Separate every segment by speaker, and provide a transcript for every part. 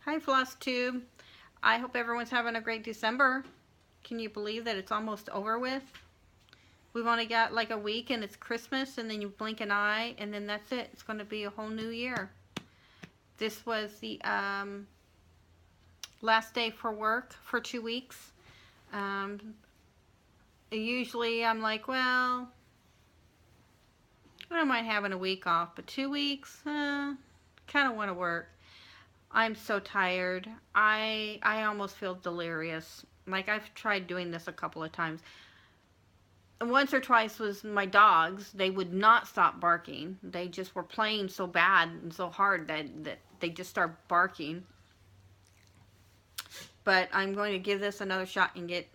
Speaker 1: Hi, Flosstube. I hope everyone's having a great December. Can you believe that it's almost over with? We've only got like a week and it's Christmas, and then you blink an eye and then that's it. It's going to be a whole new year. This was the last day for work for 2 weeks. Usually I'm like, well, I don't mind having a week off, but 2 weeks, kind of want to work. I'm so tired. I almost feel delirious. Like, I've tried doing this a couple of times. Once or twice was my dogs. They would not stop barking. They just were playing so bad and so hard that they just start barking. But I'm going to give this another shot and get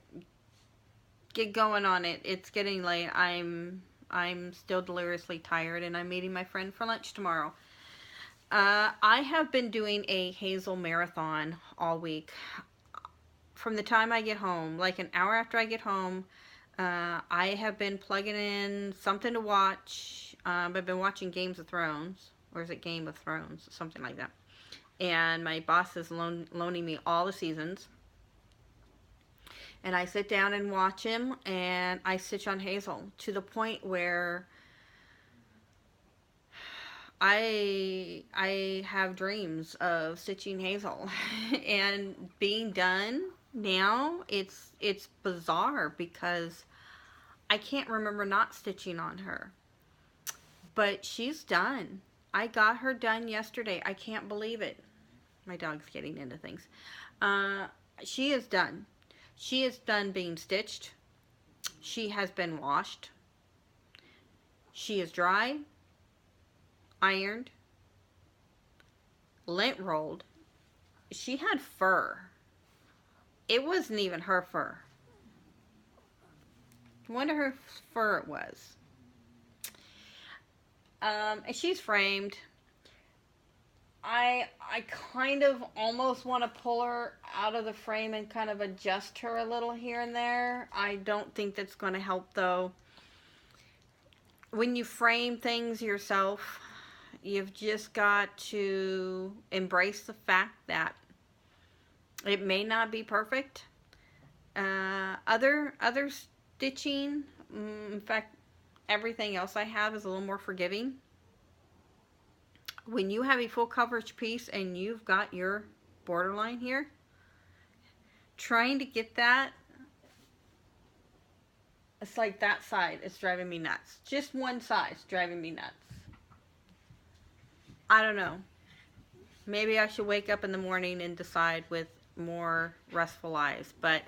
Speaker 1: going on it. It's getting late. I'm still deliriously tired, and I'm meeting my friend for lunch tomorrow. I have been doing a Hazel marathon all week. From the time I get home, like an hour after I get home, I have been plugging in something to watch. I've been watching Games of Thrones, or is it Game of Thrones? Something like that. And my boss is loaning me all the seasons. And I sit down and watch him, and I stitch on Hazel to the point where I have dreams of stitching Hazel and being done now. It's bizarre because I can't remember not stitching on her, but she's done. I got her done yesterday. I can't believe it. My dog's getting into things. She is done. She is done being stitched. She has been washed. She is dry, ironed, lint rolled. She had fur. It wasn't even her fur. I wonder whose fur it was. And she's framed. I kind of almost want to pull her out of the frame and kind of adjust her a little here and there. I don't think that's going to help, though. When you frame things yourself, you've just got to embrace the fact that it may not be perfect. Other stitching, in fact, everything else I have is a little more forgiving. When you have a full coverage piece and you've got your borderline here, trying to get that, it's like that side is driving me nuts. Just one side is driving me nuts. I don't know. Maybe I should wake up in the morning and decide with more restful eyes. But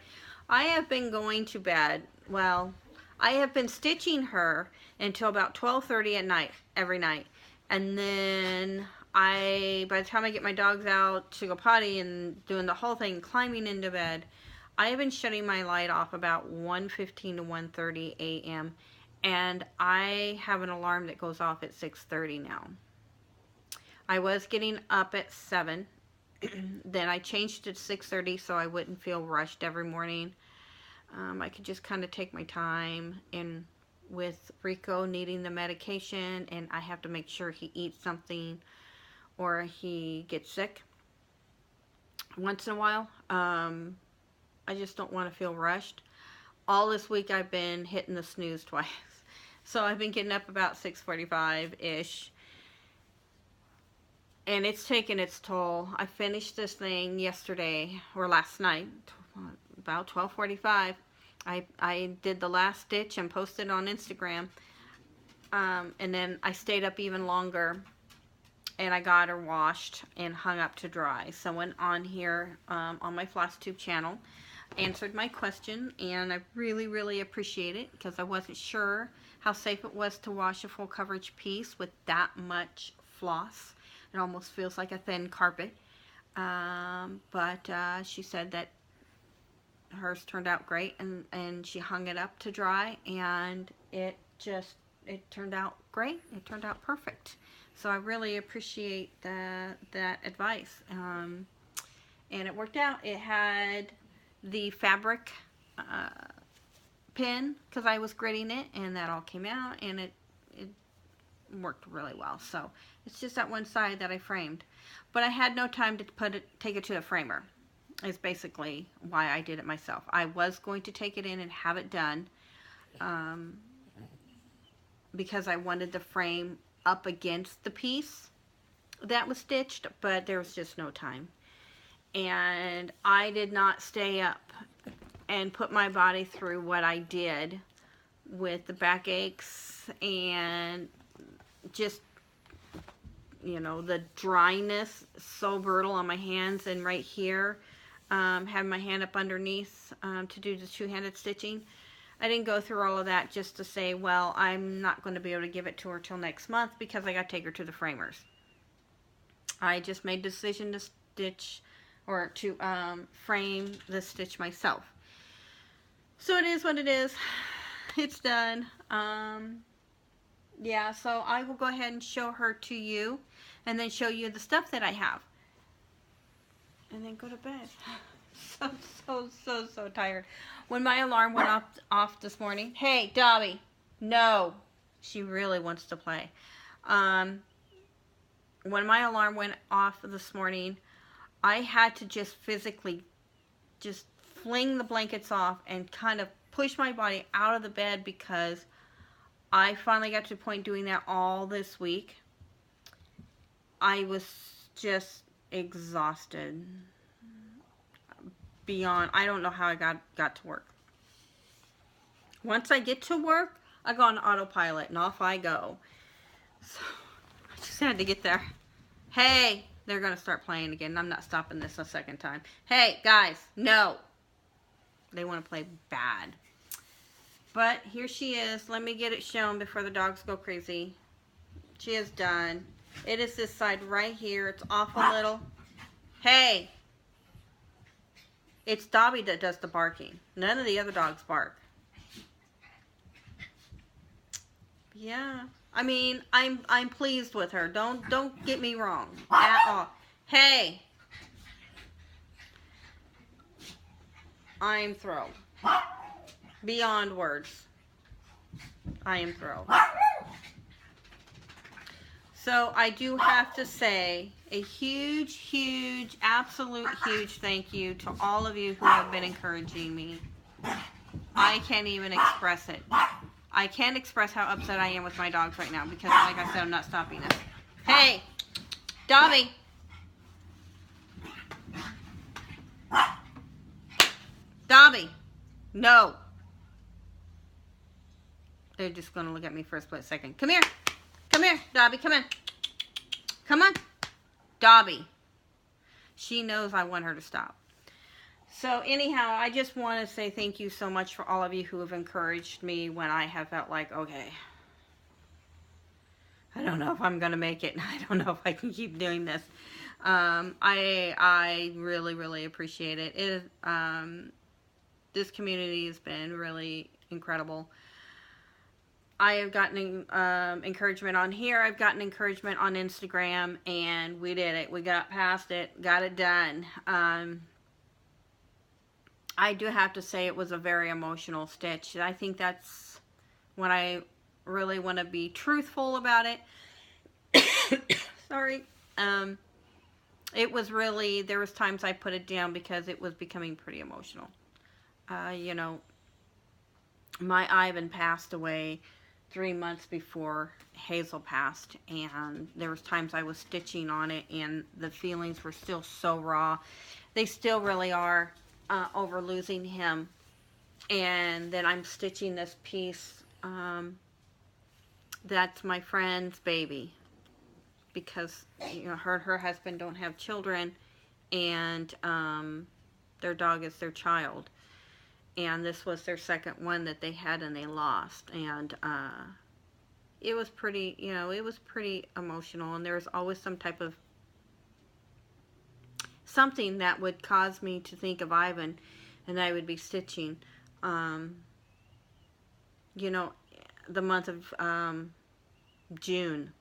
Speaker 1: I have been going to bed. Well, I have been stitching her until about 12:30 at night, every night. And then by the time I get my dogs out to go potty and doing the whole thing, climbing into bed, I have been shutting my light off about 1:15 to 1:30 a.m. And I have an alarm that goes off at 6:30 now. I was getting up at 7. Then I changed it to 6:30 so I wouldn't feel rushed every morning. I could just kind of take my time, and with Rico needing the medication, and I have to make sure he eats something or he gets sick once in a while. I just don't want to feel rushed. All this week I've been hitting the snooze twice. So I've been getting up about 6:45-ish. And it's taken its toll. I finished this thing yesterday, or last night, about 12:45. I did the last stitch and posted on Instagram. And then I stayed up even longer. And I got her washed and hung up to dry. Someone on here, on my Flosstube channel, answered my question. And I really, really appreciate it, because I wasn't sure how safe it was to wash a full coverage piece with that much floss. It almost feels like a thin carpet. But she said that hers turned out great, and she hung it up to dry, and it turned out great. It turned out perfect. So I really appreciate that advice. And it worked out. It had the fabric pin, because I was gritting it, and that all came out, and it worked really well. So it's just that one side that I framed. But I had no time to take it to the framer. Is basically why I did it myself. I was going to take it in and have it done because I wanted the frame up against the piece that was stitched, but there was just no time. And I did not stay up and put my body through what I did with the backaches and just, you know, the dryness so brutal on my hands and right here. Had my hand up underneath to do the two-handed stitching. I didn't go through all of that just to say, well, I'm not going to be able to give it to her till next month because I got to take her to the framers. I just made the decision to stitch or to frame the stitch myself. So it is what it is. It's done. Yeah, so I will go ahead and show her to you and then show you the stuff that I have. And then go to bed. So tired. When my alarm went off this morning, hey, Dobby, no, she really wants to play. When my alarm went off this morning, I had to just physically just fling the blankets off and kind of push my body out of the bed because I finally got to the point doing that all this week. I was just exhausted beyond. I don't know how I got to work. Once I get to work, I go on autopilot and off I go. So I just had to get there. Hey, they're gonna start playing again. I'm not stopping this a second time. Hey guys, no. They want to play bad. But here she is. Let me get it shown before the dogs go crazy. She is done. It is this side right here. It's off a little. Hey. It's Dobby that does the barking. None of the other dogs bark. Yeah. I mean, I'm pleased with her. Don't get me wrong at all. Hey. I'm thrilled. Beyond words. I am thrilled. So I do have to say a huge, absolute huge thank you to all of you who have been encouraging me. I can't even express it. I can't express how upset I am with my dogs right now because, like I said, I'm not stopping this. Hey, Dobby. Dobby. No. They're just going to look at me for a split second. Come here. Come here, Dobby. Come in. Come on. Dobby. She knows I want her to stop. So anyhow, I just want to say thank you so much for all of you who have encouraged me when I have felt like, okay, I don't know if I'm going to make it. I don't know if I can keep doing this. I really appreciate it. This community has been really incredible. I have gotten encouragement on here. I've gotten encouragement on Instagram, and we did it. We got past it, got it done. I do have to say it was a very emotional stitch. I think that's when I really want to be truthful about it. Sorry. It was really, there was times I put it down because it was becoming pretty emotional. You know, my Ivan passed away 3 months before Hazel passed, and there was times I was stitching on it and the feelings were still so raw. They still really are over losing him. And then I'm stitching this piece that's my friend's baby, because you know her husband don't have children, and their dog is their child. And this was their second one that they had and they lost. And it was pretty, you know, it was pretty emotional. And there was always some type of something that would cause me to think of Ivan, and I would be stitching. You know, the month of June,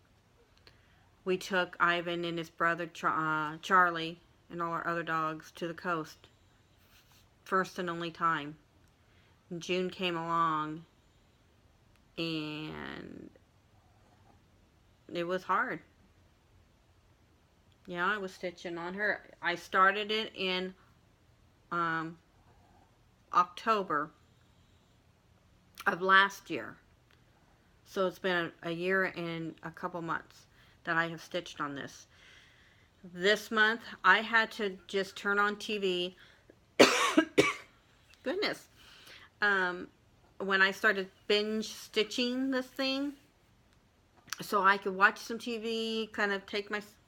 Speaker 1: we took Ivan and his brother Charlie and all our other dogs to the coast. First and only time. June came along, and it was hard. Yeah, I was stitching on her. I started it in um, October of last year. So it's been a year and a couple months that I have stitched on this. This month, I had to just turn on TV. Goodness. When I started binge stitching this thing, so I could watch some TV, kind of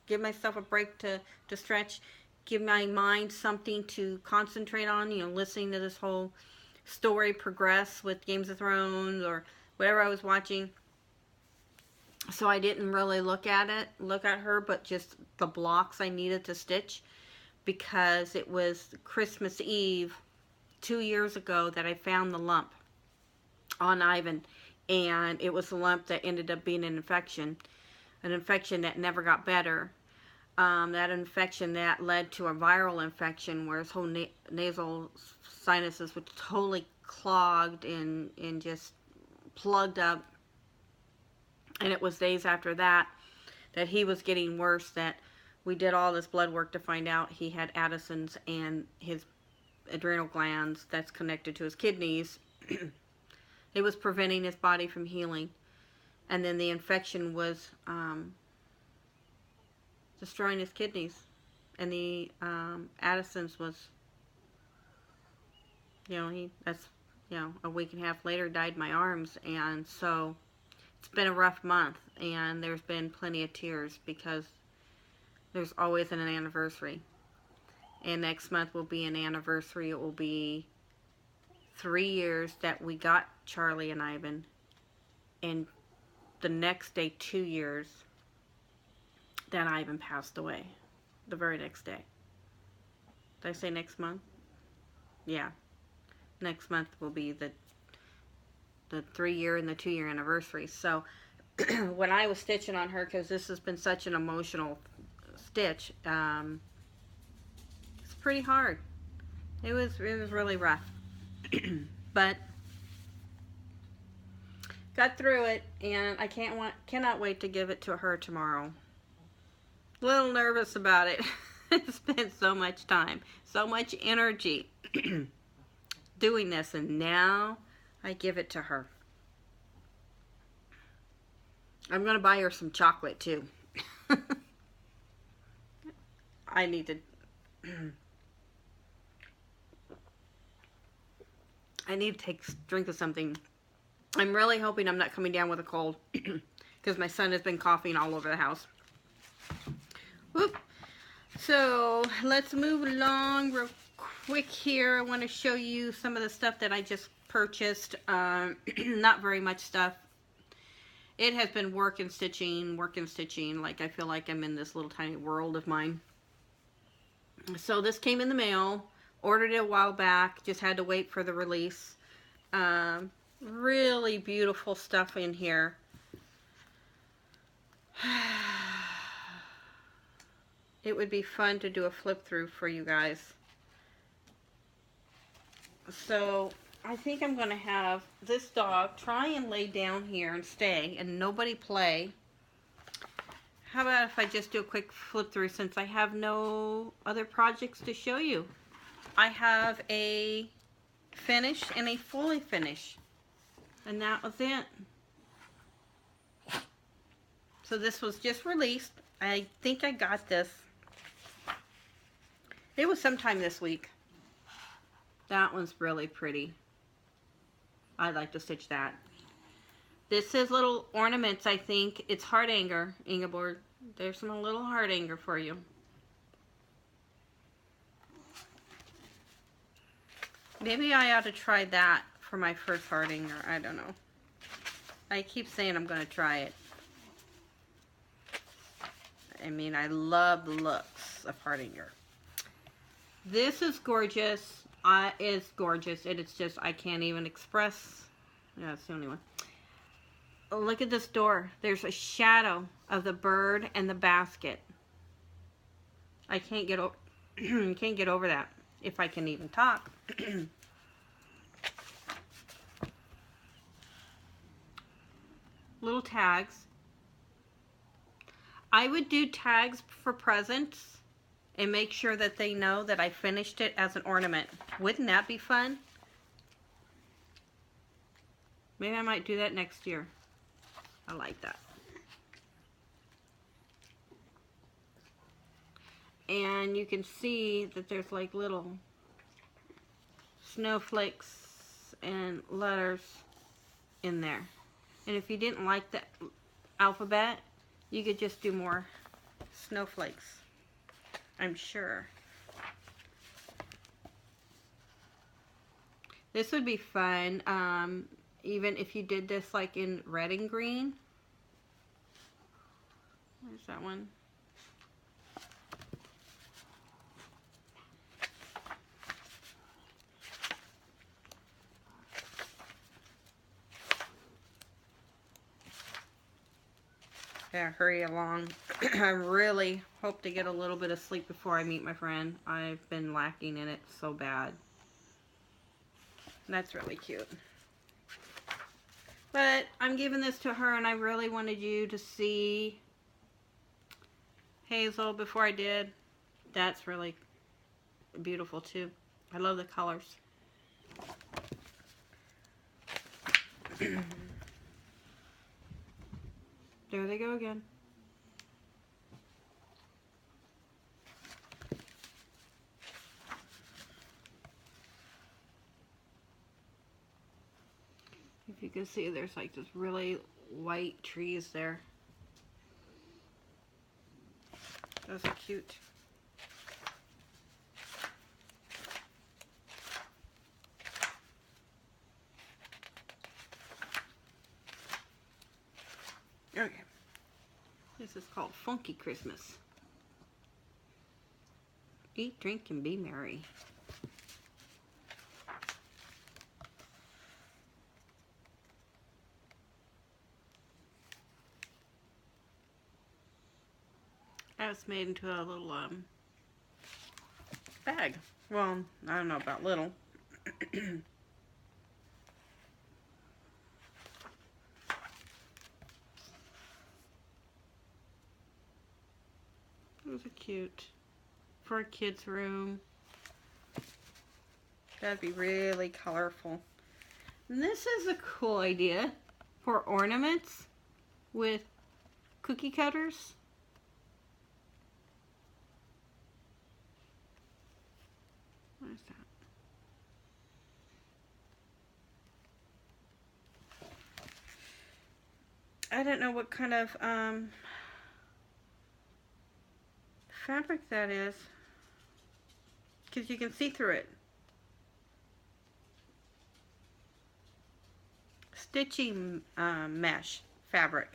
Speaker 1: give myself a break to stretch, give my mind something to concentrate on, you know, listening to this whole story progress with Games of Thrones or whatever I was watching. So I didn't really look at her, but just the blocks I needed to stitch, because it was Christmas Eve 2 years ago that I found the lump on Ivan, and it was a lump that ended up being an infection that never got better. That infection that led to a viral infection where his whole nasal sinuses were totally clogged and just plugged up. And it was days after that he was getting worse, that we did all this blood work to find out he had Addison's, and his adrenal glands that's connected to his kidneys. It was preventing his body from healing. And then the infection was destroying his kidneys. And the Addison's was, a week and a half later died in my arms. And so it's been a rough month, and there's been plenty of tears, because there's always an anniversary. And next month will be an anniversary. It will be 3 years that we got Charlie and Ivan, and the next day 2 years that Ivan passed away. The very next day. Did I say next month? Yeah. Next month will be the 3 year and the 2 year anniversary. So when I was stitching on her, because this has been such an emotional stitch, it's pretty hard. It was really rough. But got through it, and I cannot wait to give it to her tomorrow. A little nervous about it. Spent so much time, so much energy doing this, and now I give it to her. I'm going to buy her some chocolate too. I need to take a drink of something. I'm really hoping I'm not coming down with a cold, because my son has been coughing all over the house. Whoop. So let's move along real quick here. I want to show you some of the stuff that I just purchased. Not very much stuff. It has been work and stitching. Like, I feel like I'm in this little tiny world of mine. So this came in the mail. Ordered it a while back. Just had to wait for the release. Really beautiful stuff in here. It would be fun to do a flip through for you guys. So I think I'm going to have this dog try and lay down here and stay and nobody play. How about if I just do a quick flip through, since I have no other projects to show you. I have a finish and a fully finish. And that was it. So this was just released. I think I got this. It was sometime this week. That one's really pretty. I'd like to stitch that. This is little ornaments, I think. It's heart anger, Ingeborg. There's some little heart anger for you. Maybe I ought to try that for my first heart anger. I don't know. I keep saying I'm going to try it. I mean, I love the looks of heart anger. This is gorgeous. It's gorgeous. It's just, I can't even express. Yeah, it's the only one. Look at this door. There's a shadow of the bird and the basket. I can't get over. Can't get over that. If I can even talk. Little tags. I would do tags for presents and make sure that they know that I finished it as an ornament. Wouldn't that be fun? Maybe I might do that next year. I like that. And you can see that there's like little snowflakes and letters in there. And if you didn't like the alphabet, you could just do more snowflakes, I'm sure. This would be fun, even if you did this like in red and green. Where's that one? Yeah, hurry along. I really hope to get a little bit of sleep before I meet my friend. I've been lacking in it so bad. That's really cute. But I'm giving this to her, and I really wanted you to see Hazel before I did. That's really beautiful too. I love the colors. There they go again. If you can see, there's like this really white trees there. Those are cute. Okay. This is called Funky Christmas. Eat, drink, and be merry. That was made into a little bag. Well, I don't know about little. Those are cute. For a kid's room. That'd be really colorful. And this is a cool idea for ornaments with cookie cutters. What is that? I don't know what kind of fabric that is, because you can see through it. Stitching mesh fabric.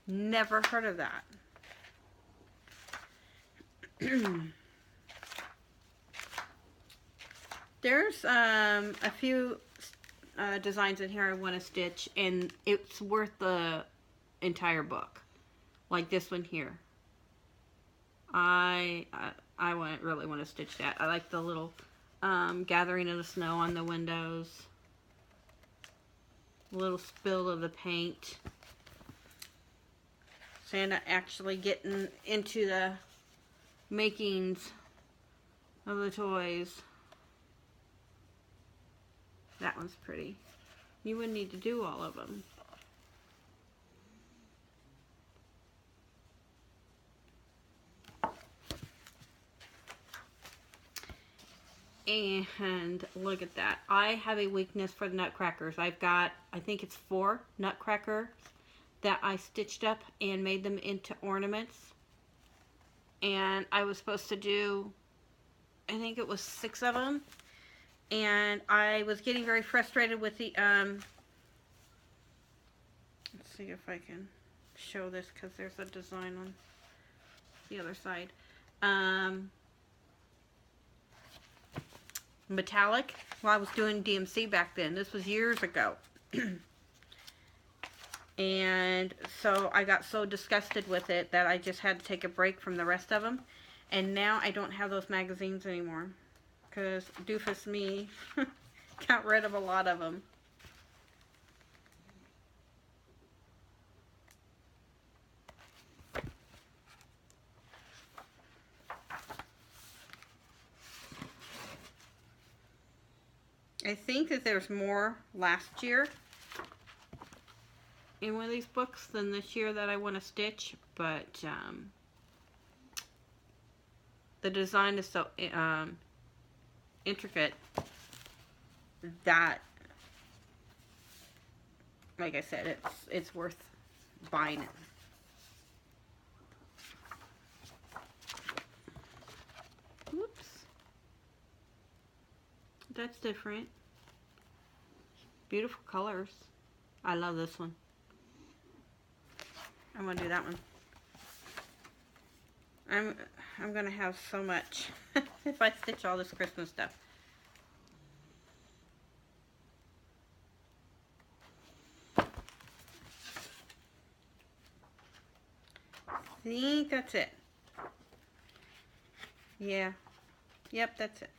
Speaker 1: Never heard of that. There's a few designs in here I want to stitch, and it's worth the entire book. Like this one here. I really want to stitch that. I like the little gathering of the snow on the windows. A little spill of the paint. Santa actually getting into the makings of the toys. That one's pretty. You wouldn't need to do all of them. And look at that. I have a weakness for the nutcrackers. I've got, I think it's 4 nutcrackers that I stitched up and made them into ornaments. And I was supposed to do, I think it was 6 of them. And I was getting very frustrated with the, let's see if I can show this, because there's a design on the other side. Metallic. Well, I was doing DMC back then. This was years ago. And so I got so disgusted with it that I just had to take a break from the rest of them. And now I don't have those magazines anymore, because doofus me got rid of a lot of them. I think that there's more last year in one of these books than this year that I want to stitch, but the design is so intricate that, like I said, it's worth buying it. Whoops. That's different. Beautiful colors. I love this one. I'm gonna do that one. I'm gonna have so much if I stitch all this Christmas stuff. I think that's it. Yeah. Yep, that's it.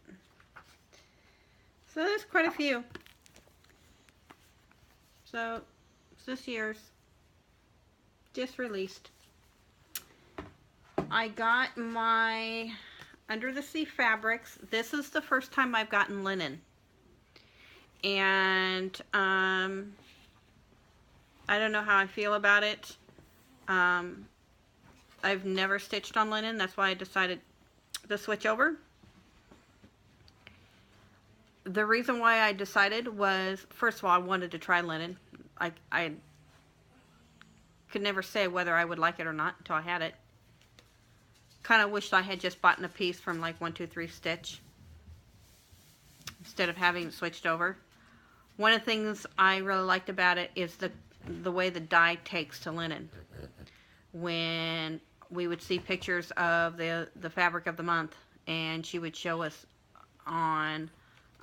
Speaker 1: So there's quite a few. So it's this year's. Just released. I got my Under the Sea fabrics. This is the first time I've gotten linen. And I don't know how I feel about it. I've never stitched on linen. That's why I decided to switch over. The reason why I decided was, first of all, I wanted to try linen. I could never say whether I would like it or not until I had it. Kind of wished I had just bought a piece from like 1-2-3 Stitch instead of having it switched over. One of the things I really liked about it is the way the dye takes to linen. When we would see pictures of the fabric of the month, and she would show us on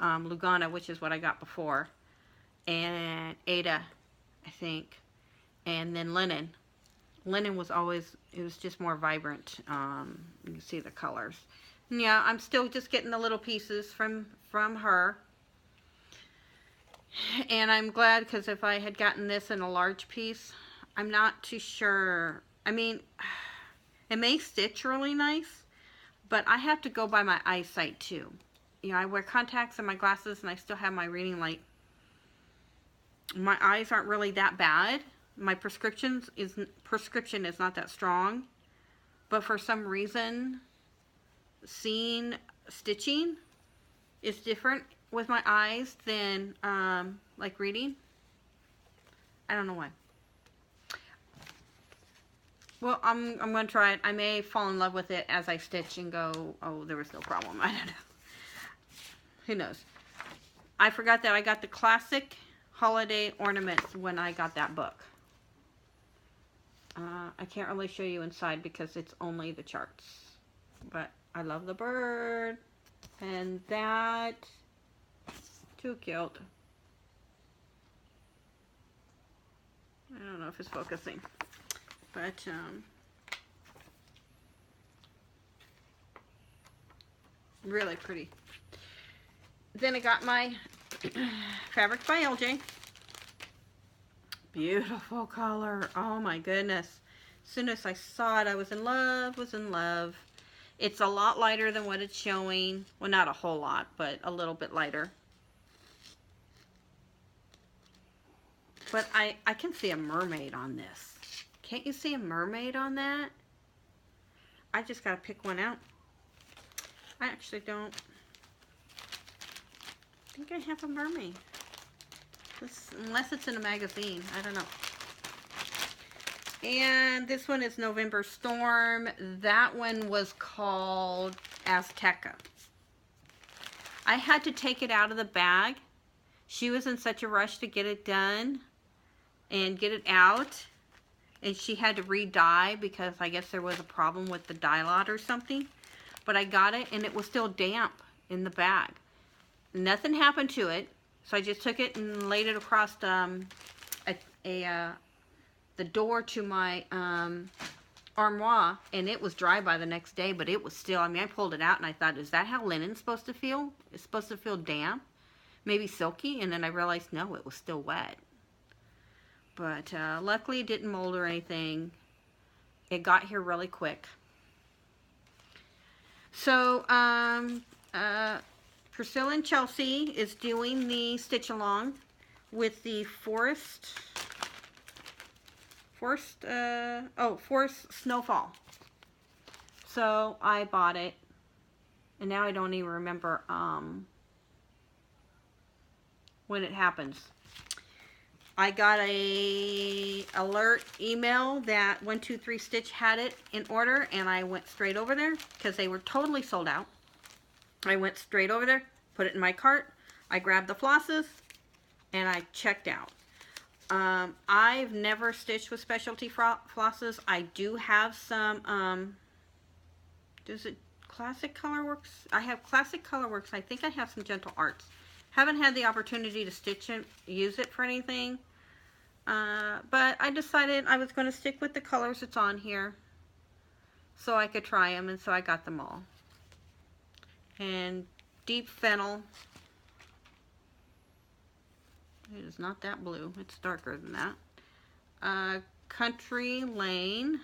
Speaker 1: Lugana, which is what I got before, and Ada, I think, and then linen. Linen was always, it was just more vibrant. You can see the colors. And yeah, I'm still just getting the little pieces from her. And I'm glad, because if I had gotten this in a large piece, I'm not too sure. I mean, it may stitch really nice, but I have to go by my eyesight too. You know, I wear contacts and my glasses, and I still have my reading light. My eyes aren't really that bad. My prescription is not that strong, but for some reason, seeing stitching is different with my eyes than like reading. I don't know why. Well, I'm going to try it. I may fall in love with it as I stitch and go, oh, there was no problem. I don't know. Who knows? I forgot that I got the classic holiday ornaments when I got that book. I can't really show you inside because it's only the charts. But I love the bird. And that, too cute. I don't know if it's focusing. But, really pretty. Then I got my Fabrics by LJ. Beautiful color. Oh my goodness. As soon as I saw it, I was in love. It's a lot lighter than what it's showing. Well, not a whole lot, but a little bit lighter. But I can see a mermaid on this. Can't you see a mermaid on that? I just gotta pick one out. I actually don't think I have a mermaid. Unless it's in a magazine. I don't know. And this one is November Storm. That one was called Azteca. I had to take it out of the bag. She was in such a rush to get it done and get it out. And she had to re-dye because I guess there was a problem with the dye lot or something. But I got it and it was still damp in the bag. Nothing happened to it. So I just took it and laid it across the door to my armoire, and it was dry by the next day, but it was still, I mean, I pulled it out and I thought, is that how linen's supposed to feel? It's supposed to feel damp, maybe silky, and then I realized, no, it was still wet. But luckily it didn't mold or anything. It got here really quick. So, Priscilla and Chelsea is doing the stitch along with the Forest Snowfall. So I bought it, and now I don't even remember when it happens. I got a alert email that 123 Stitch had it in order, and I went straight over there because they were totally sold out. I went straight over there, put it in my cart, I grabbed the flosses, and I checked out. I've never stitched with specialty flosses. I do have some, is it Classic Colorworks? I have Classic Colorworks. I think I have some Gentle Arts. Haven't had the opportunity to stitch it, use it for anything. But I decided I was going to stick with the colors that's on here so I could try them, and so I got them all. And Deep Fennel. It is not that blue. It's darker than that. Country Lane.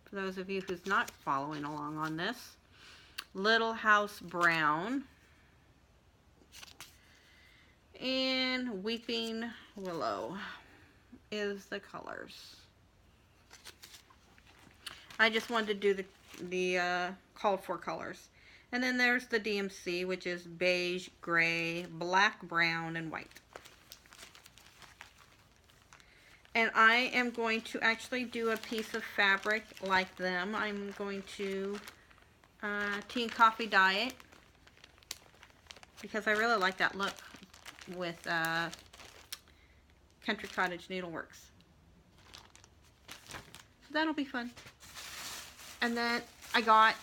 Speaker 1: For those of you who's not following along on this. Little House Brown. And Weeping Willow is the colors. I just wanted to do the called for colors. And then there's the DMC, which is beige, gray, black, brown, and white. And I am going to actually do a piece of fabric like them. I'm going to tea and coffee dye it because I really like that look with Country Cottage Needleworks. So that'll be fun. And then I got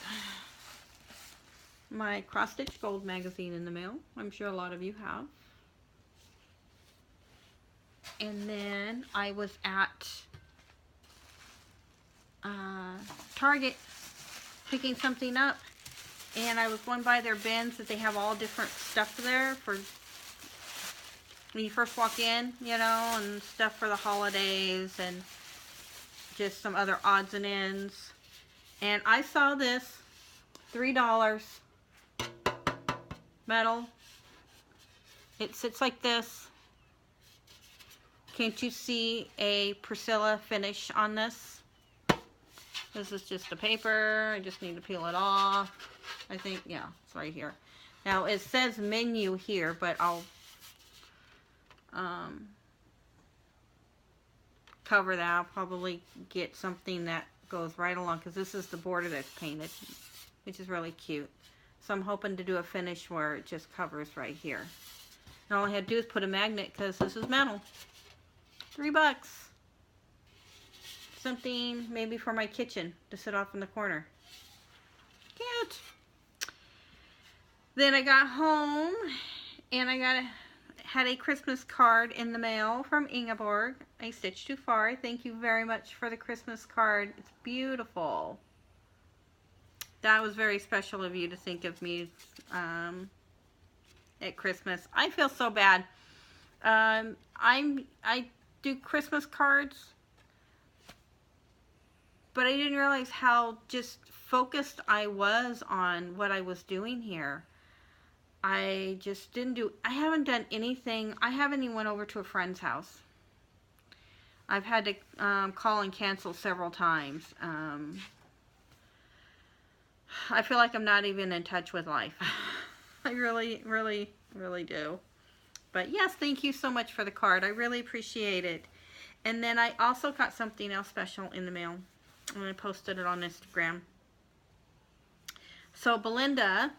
Speaker 1: my Cross Stitch Gold magazine in the mail. I'm sure a lot of you have. And then I was at Target picking something up, and I was going by their bins that they have all different stuff there for when you first walk in, you know, and stuff for the holidays and just some other odds and ends. And I saw this, $3, metal. It sits like this. Can't you see a Priscilla finish on this? This is just a paper. I just need to peel it off. I think, yeah, it's right here. Now it says menu here, but I'll cover that. I'll probably get something that goes right along because this is the border that's painted, which is really cute. So I'm hoping to do a finish where it just covers right here. And all I had to do is put a magnet because this is metal. $3. Something maybe for my kitchen to sit off in the corner. Cute. Then I got home and I had a Christmas card in the mail from Ingeborg. A Stitch Too Far. Thank you very much for the Christmas card. It's beautiful. That was very special of you to think of me at Christmas. I feel so bad. I do Christmas cards, but I didn't realize how just focused I was on what I was doing here. I just didn't do, I haven't done anything. I haven't even went over to a friend's house. I've had to call and cancel several times. I feel like I'm not even in touch with life. I really, really, really do. But yes, thank you so much for the card. I really appreciate it. And then I also got something else special in the mail. And I posted it on Instagram. So Belinda,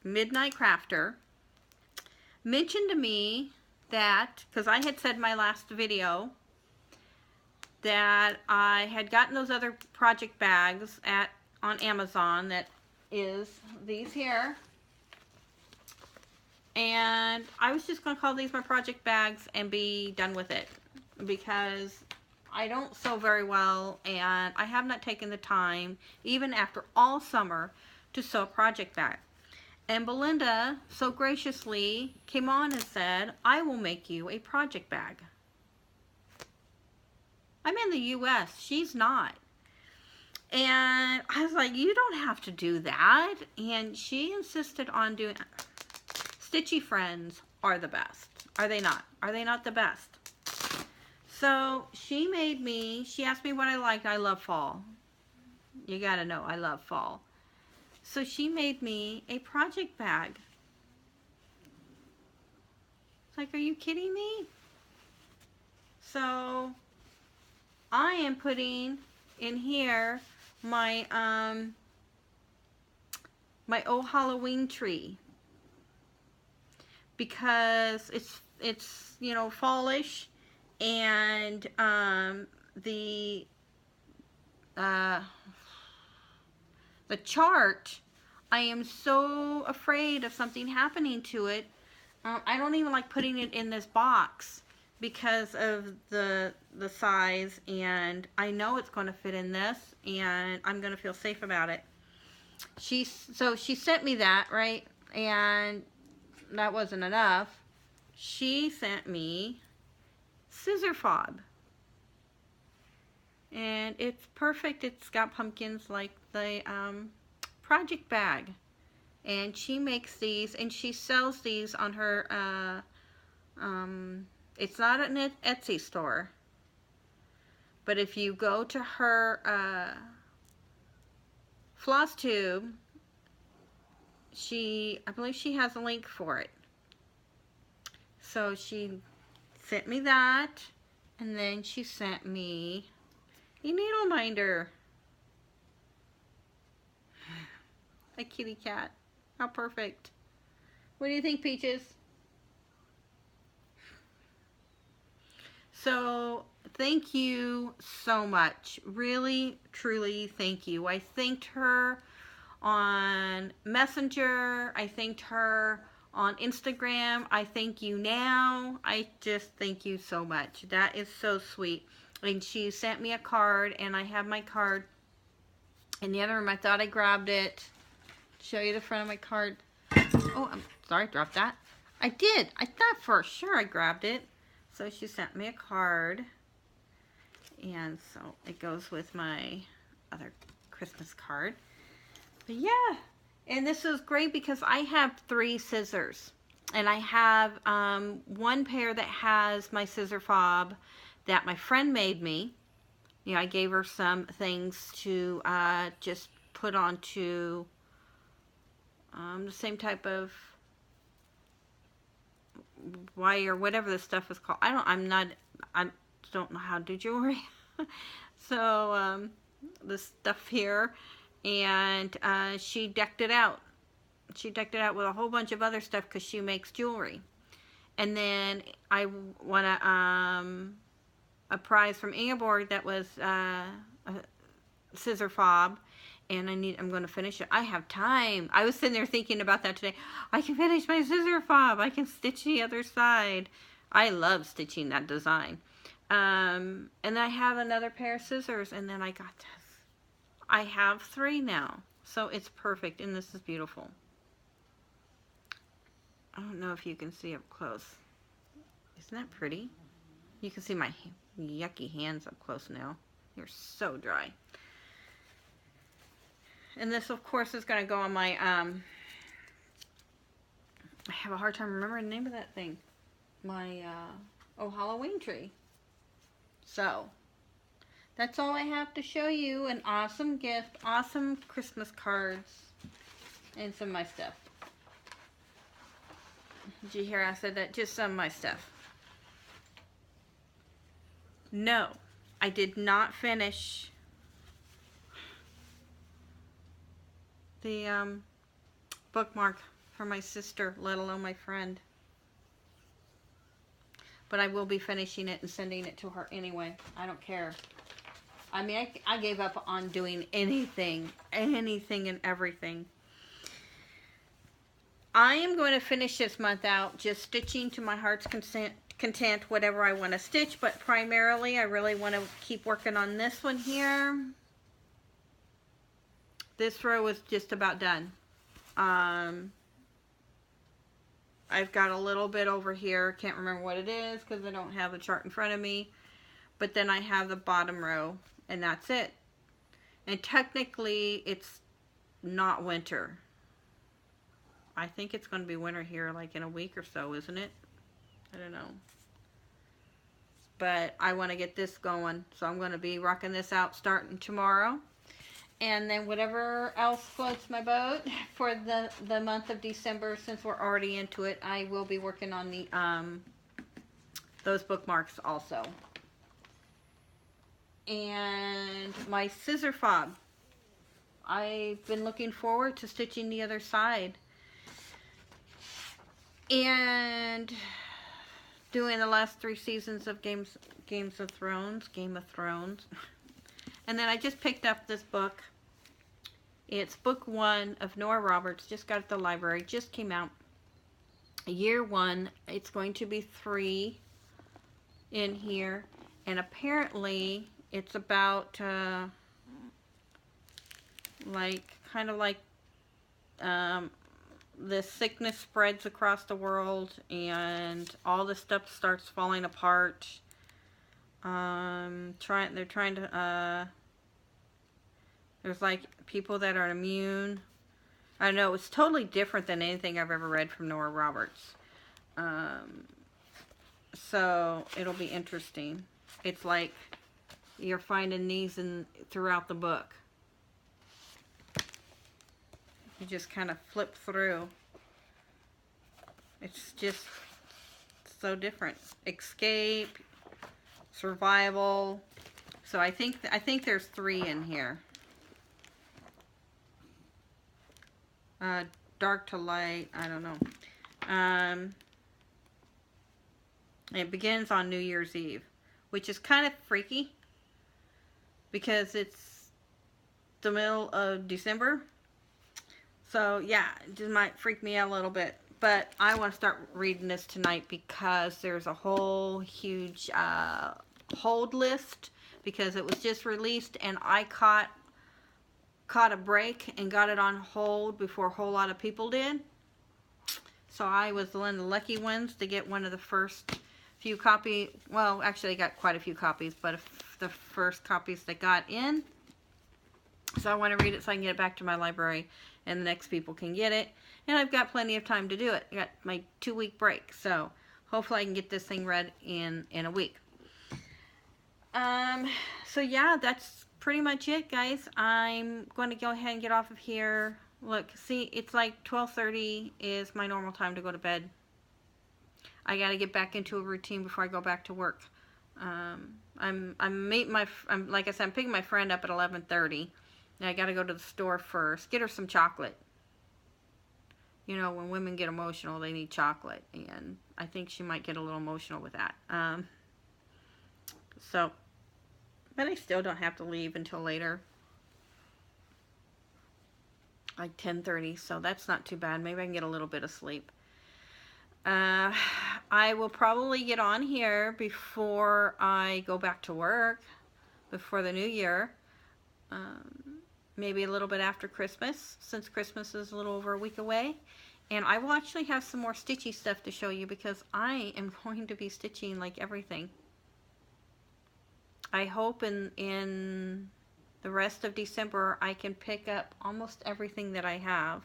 Speaker 1: Midnight Crafter, mentioned to me that, because I had said in my last video that I had gotten those other project bags on Amazon, that is these here. And I was just going to call these my project bags and be done with it, because I don't sew very well and I have not taken the time, even after all summer, to sew a project bag. And Belinda so graciously came on and said, I will make you a project bag. I'm in the US, she's not. And I was like, you don't have to do that. And she insisted on doing it. Stitchy friends are the best. Are they not? Are they not the best? So she asked me what I liked. I love fall. You gotta know, I love fall. So she made me a project bag. It's like, are you kidding me? So I am putting in here my my old Halloween tree, because it's you know, fallish, and the chart, I am so afraid of something happening to it. I don't even like putting it in this box because of the size, and I know it's going to fit in this, and I'm going to feel safe about it. So she sent me that, right? And that wasn't enough. She sent me scissor fob. And it's perfect. It's got pumpkins like the project bag. And she makes these, and she sells these on her, it's not an Etsy store. But if you go to her Flosstube, I believe she has a link for it. So she sent me that, and then she sent me a needle minder. A kitty cat. How perfect. What do you think, Peaches? So, thank you so much. Really, truly, thank you. I thanked her on Messenger. I thanked her on Instagram. I thank you now. I just thank you so much. That is so sweet. And she sent me a card, and I have my card in the other room. I thought I grabbed it. Show you the front of my card. Oh, I'm sorry, dropped that. I did. I thought for sure I grabbed it. So she sent me a card. And so it goes with my other Christmas card. But yeah. And this is great because I have 3 scissors. And I have one pair that has my scissor fob that my friend made me. You know, I gave her some things to just put onto the same type of wire, whatever this stuff is called. I don't know how to do jewelry. So this stuff here, and she decked it out. She decked it out with a whole bunch of other stuff because she makes jewelry. And then I won a prize from Ingeborg that was a scissor fob. And I'm going to finish it. I have time. I was sitting there thinking about that today. I can finish my scissor fob. I can stitch the other side. I love stitching that design. And I have another pair of scissors. And then I got this. I have 3 now. So it's perfect. And this is beautiful. I don't know if you can see up close. Isn't that pretty? You can see my yucky hands up close now. They're so dry. And this, of course, is going to go on my, I have a hard time remembering the name of that thing. My, Halloween tree. So, that's all I have to show you. An awesome gift, awesome Christmas cards, and some of my stuff. Did you hear I said that? Just some of my stuff. No, I did not finish the bookmark for my sister, let alone my friend. But I will be finishing it and sending it to her anyway. I don't care. I mean, I gave up on doing anything and everything. I am going to finish this month out just stitching to my heart's content, whatever I want to stitch. But primarily, I really want to keep working on this one here. This row is just about done. I've got a little bit over here. Can't remember what it is because I don't have the chart in front of me. But then I have the bottom row, and that's it. And technically, it's not winter. I think it's going to be winter here like in a week or so, isn't it? I don't know. But I want to get this going, so I'm going to be rocking this out starting tomorrow. And then whatever else floats my boat for the month of December, since we're already into it, I will be working on the those bookmarks also. And my scissor fob. I've been looking forward to stitching the other side. And doing the last 3 seasons of Game of Thrones. And then I just picked up this book. It's book 1 of Nora Roberts. Just got it at the library. Just came out. Year 1. It's going to be 3 in here. And apparently it's about kind of like the sickness spreads across the world and all the stuff starts falling apart. They're trying to there's like people that are immune. I don't know, it's totally different than anything I've ever read from Nora Roberts. So it'll be interesting. It's like you're finding these throughout the book. You just kind of flip through. It's just so different. Escape, survival. So I think there's 3 in here. Dark to light. I don't know. It begins on New Year's Eve, which is kind of freaky because it's the middle of December. So yeah, it just might freak me out a little bit. But I want to start reading this tonight because there's a whole huge hold list because it was just released and I caught a break and got it on hold before a whole lot of people did. So I was one of the lucky ones to get one of the first few copies. Well, actually I got quite a few copies, but the first copies that got in. So I want to read it so I can get it back to my library and the next people can get it. And I've got plenty of time to do it. I got my 2-week break. So hopefully I can get this thing read in a week. So yeah, that's pretty much it, guys. I'm going to go ahead and get off of here. Look, see, it's like 12:30 is my normal time to go to bed. I got to get back into a routine before I go back to work. I'm like I said, I'm picking my friend up at 11:30. And I got to go to the store first, get her some chocolate. You know, when women get emotional, they need chocolate, and I think she might get a little emotional with that. But I still don't have to leave until later, like 10:30, so that's not too bad. Maybe I can get a little bit of sleep. I will probably get on here before I go back to work, before the new year. Maybe a little bit after Christmas, since Christmas is a little over a week away. And I will actually have some more stitchy stuff to show you because I am going to be stitching like everything. I hope in the rest of December I can pick up almost everything that I have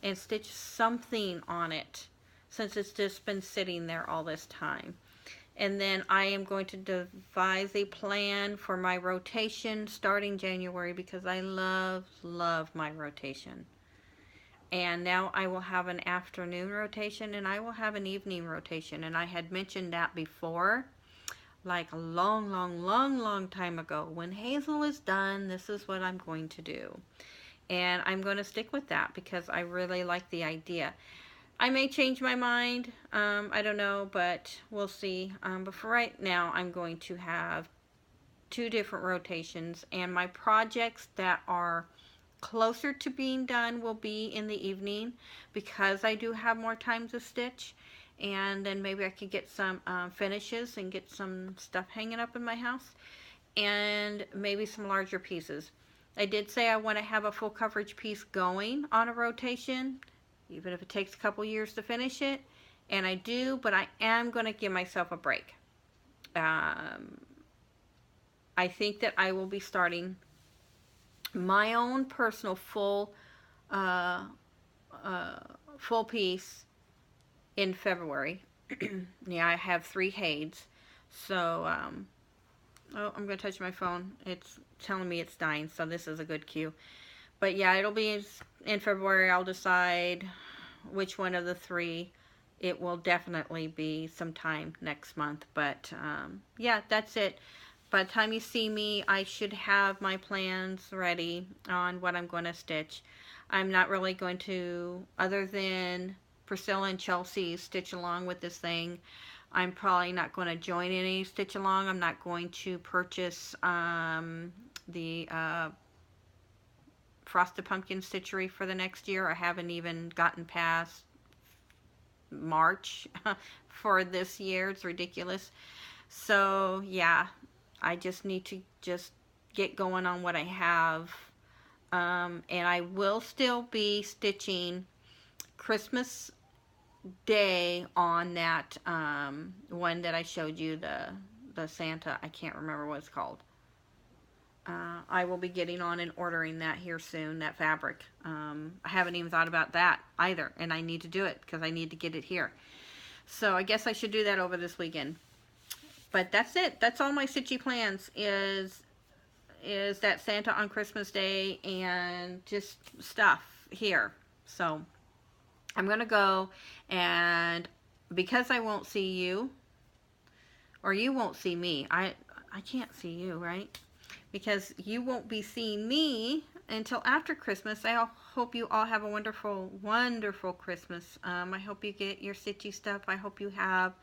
Speaker 1: and stitch something on it, since it's just been sitting there all this time. And then I am going to devise a plan for my rotation starting January because I love my rotation. And now I will have an afternoon rotation and I will have an evening rotation. And I had mentioned that before, like a long time ago. When Hazel is done, this is what I'm going to do. And I'm going to stick with that because I really like the idea. I may change my mind, I don't know, but we'll see. But for right now, I'm going to have 2 different rotations, and my projects that are closer to being done will be in the evening because I do have more time to stitch, and then maybe I could get some finishes and get some stuff hanging up in my house, and maybe some larger pieces. I did say I want to have a full coverage piece going on a rotation, even if it takes a couple years to finish it, and I do, but I am going to give myself a break. I think that I will be starting my own personal uh, full piece in February. Yeah, I have 3 Hades. So, oh, I'm going to touch my phone. It's telling me it's dying, so this is a good cue. But yeah, it'll be in February. I'll decide which one of the 3. It will definitely be sometime next month. But yeah, that's it. By the time you see me, I should have my plans ready on what I'm going to stitch. I'm not really going to, other than Priscilla and Chelsea stitch along with this thing. I'm probably not going to join any stitch along. I'm not going to purchase the Frosted Pumpkin stitchery for the next year. I haven't even gotten past March for this year. It's ridiculous. So yeah, I just need to just get going on what I have. And I will still be stitching Christmas Day on that one that I showed you, the Santa. I can't remember what it's called. I will be getting on and ordering that here soon, that fabric. I haven't even thought about that either, and I need to do it because I need to get it here. So I guess I should do that over this weekend. But that's it. That's all my stitchy plans is that Santa on Christmas Day and just stuff here. So I'm going to go, and because I won't see you, or you won't see me, I can't see you, right? Because you won't be seeing me until after Christmas. I hope you all have a wonderful, wonderful Christmas. I hope you get your stitchy stuff. I hope you have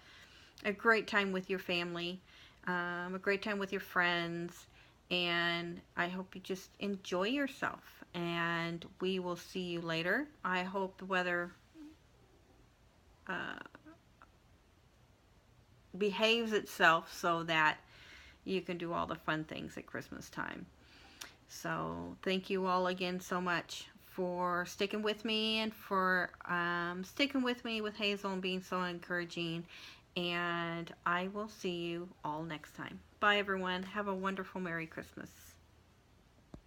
Speaker 1: a great time with your family, a great time with your friends, and I hope you just enjoy yourself. And we will see you later. I hope the weather behaves itself so that you can do all the fun things at Christmas time. So thank you all again so much for sticking with me and for sticking with me with Hazel and being so encouraging. And I will see you all next time. Bye everyone. Have a wonderful Merry Christmas.